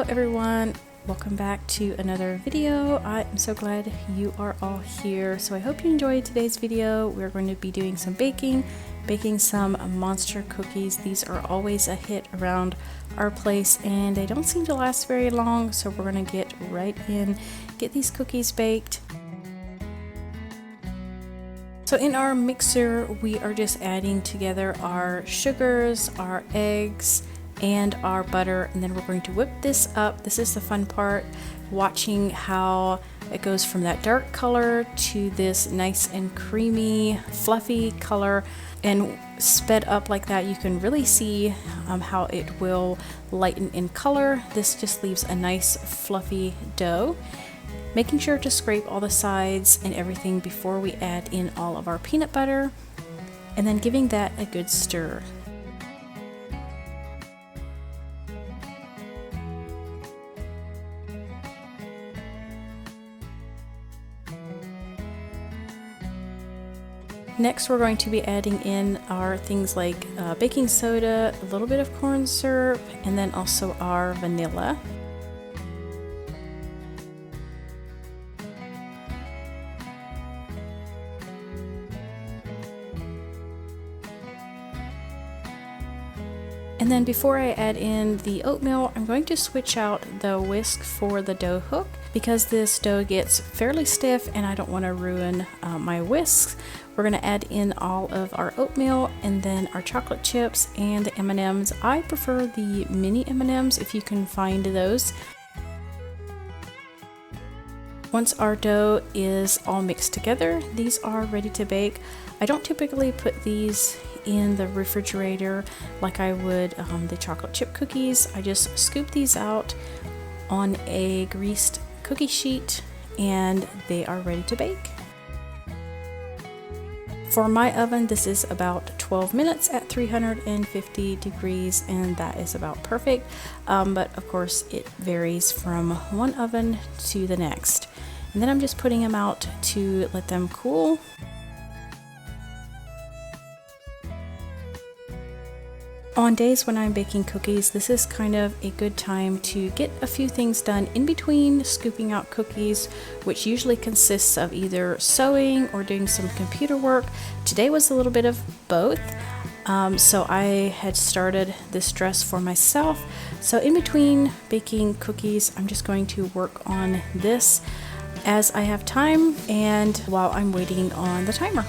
everyone, welcome back to another video. I am so glad you are all here. So I hope you enjoyed today's video. We're going to be doing some baking some monster cookies. These are always a hit around our place and they don't seem to last very long, so we're going to get right in, get these cookies baked. So in our mixer we are just adding together our sugars, our eggs, and our butter, and then we're going to whip this up. This is the fun part, watching how it goes from that dark color to this nice and creamy fluffy color, and sped up like that you can really see how it will lighten in color. This just leaves a nice fluffy dough. Making sure to scrape all the sides and everything before we add in all of our peanut butter, and then giving that a good stir. Next we're going to be adding in our things like baking soda, a little bit of corn syrup, and then also our vanilla. And then before I add in the oatmeal, I'm going to switch out the whisk for the dough hook because this dough gets fairly stiff and I don't want to ruin my whisks. We're going to add in all of our oatmeal and then our chocolate chips and the M&Ms. I prefer the mini M&Ms if you can find those. Once our dough is all mixed together, these are ready to bake. I don't typically put these in the refrigerator like I would the chocolate chip cookies. I just scoop these out on a greased cookie sheet and they are ready to bake. For my oven, this is about 12 minutes at 350 degrees, and that is about perfect. But of course, it varies from one oven to the next. And then I'm just putting them out to let them cool. On days when I'm baking cookies, this is kind of a good time to get a few things done in between scooping out cookies, which usually consists of either sewing or doing some computer work. Today was a little bit of both. So I had started this dress for myself. So in between baking cookies, I'm just going to work on this as I have time and while I'm waiting on the timer.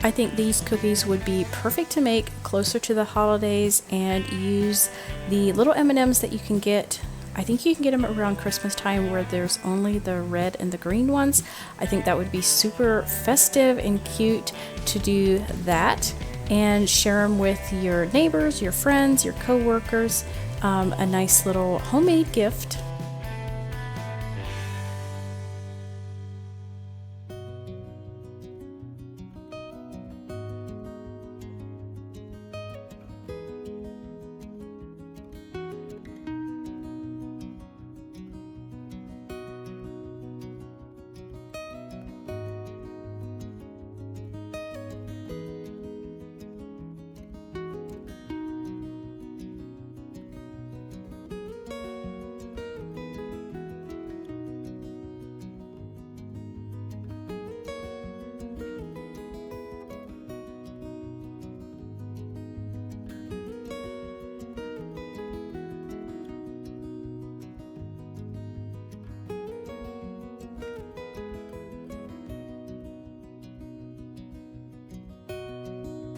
I think these cookies would be perfect to make closer to the holidays and use the little M&Ms that you can get. I think you can get them around Christmas time where there's only the red and the green ones. I think that would be super festive and cute to do that and share them with your neighbors, your friends, your co-workers. A nice little homemade gift.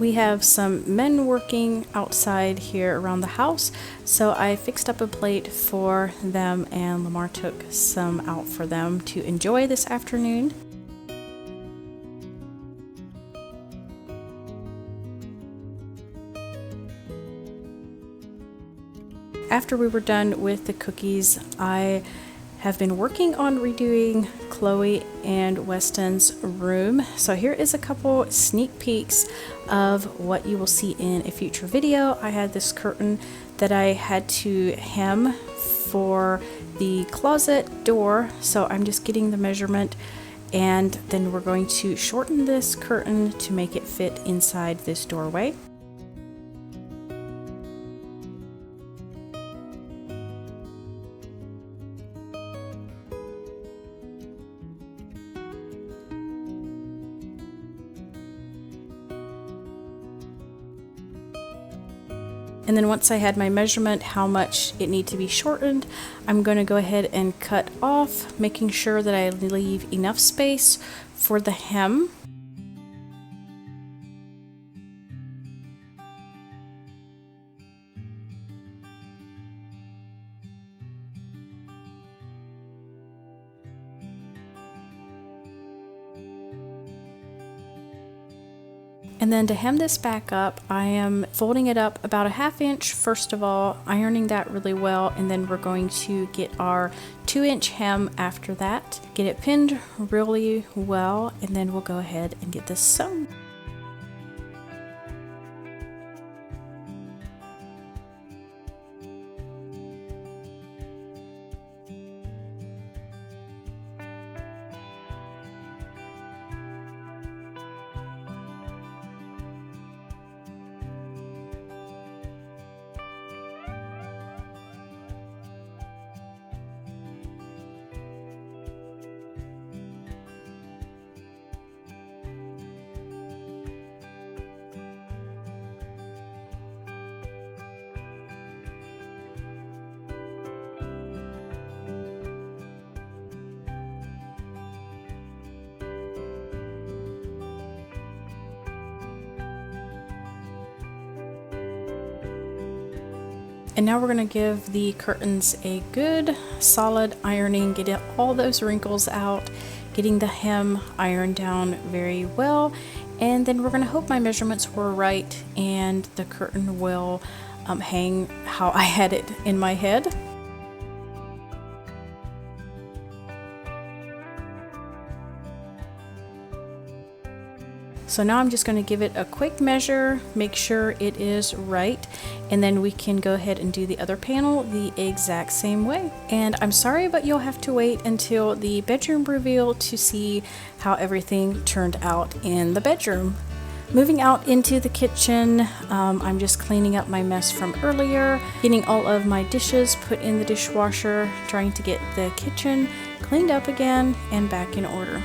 We have some men working outside here around the house, so I fixed up a plate for them and Lamar took some out for them to enjoy this afternoon. After we were done with the cookies, I have been working on redoing Chloe and Weston's room. So here is a couple sneak peeks of what you will see in a future video. I had this curtain that I had to hem for the closet door, so I'm just getting the measurement, and then we're going to shorten this curtain to make it fit inside this doorway. And then once I had my measurement how much it needs to be shortened, I'm going to go ahead and cut off, making sure that I leave enough space for the hem. And then to hem this back up, I am folding it up about a 1/2 inch first of all, ironing that really well, and then we're going to get our 2-inch hem after that, get it pinned really well, and then we'll go ahead and get this sewn. And now we're going to give the curtains a good solid ironing, get all those wrinkles out, getting the hem ironed down very well, and then we're going to hope my measurements were right and the curtain will hang how I had it in my head. So now I'm just going to give it a quick measure, make sure it is right, and then we can go ahead and do the other panel the exact same way. And I'm sorry, but you'll have to wait until the bedroom reveal to see how everything turned out in the bedroom. Moving out into the kitchen, I'm just cleaning up my mess from earlier, getting all of my dishes put in the dishwasher, trying to get the kitchen cleaned up again and back in order.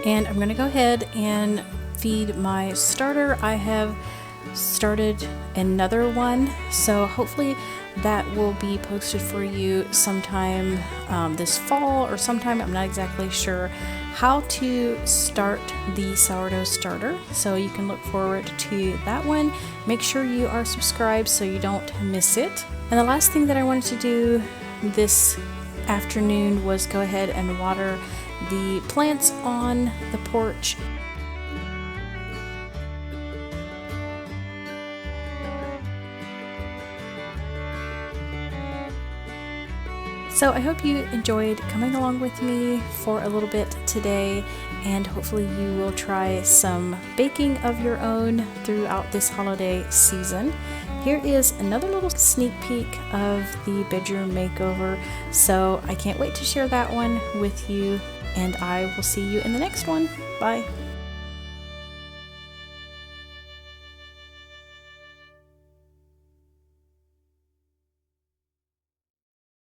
And I'm going to go ahead and feed my starter. I have started another one, so hopefully that will be posted for you sometime this fall or sometime. I'm not exactly sure how to start the sourdough starter, so you can look forward to that one. Make sure you are subscribed so you don't miss it. And the last thing that I wanted to do this afternoon was go ahead and water the plants on the porch. So I hope you enjoyed coming along with me for a little bit today, and hopefully you will try some baking of your own throughout this holiday season. Here is another little sneak peek of the bedroom makeover, so I can't wait to share that one with you, and I will see you in the next one. Bye!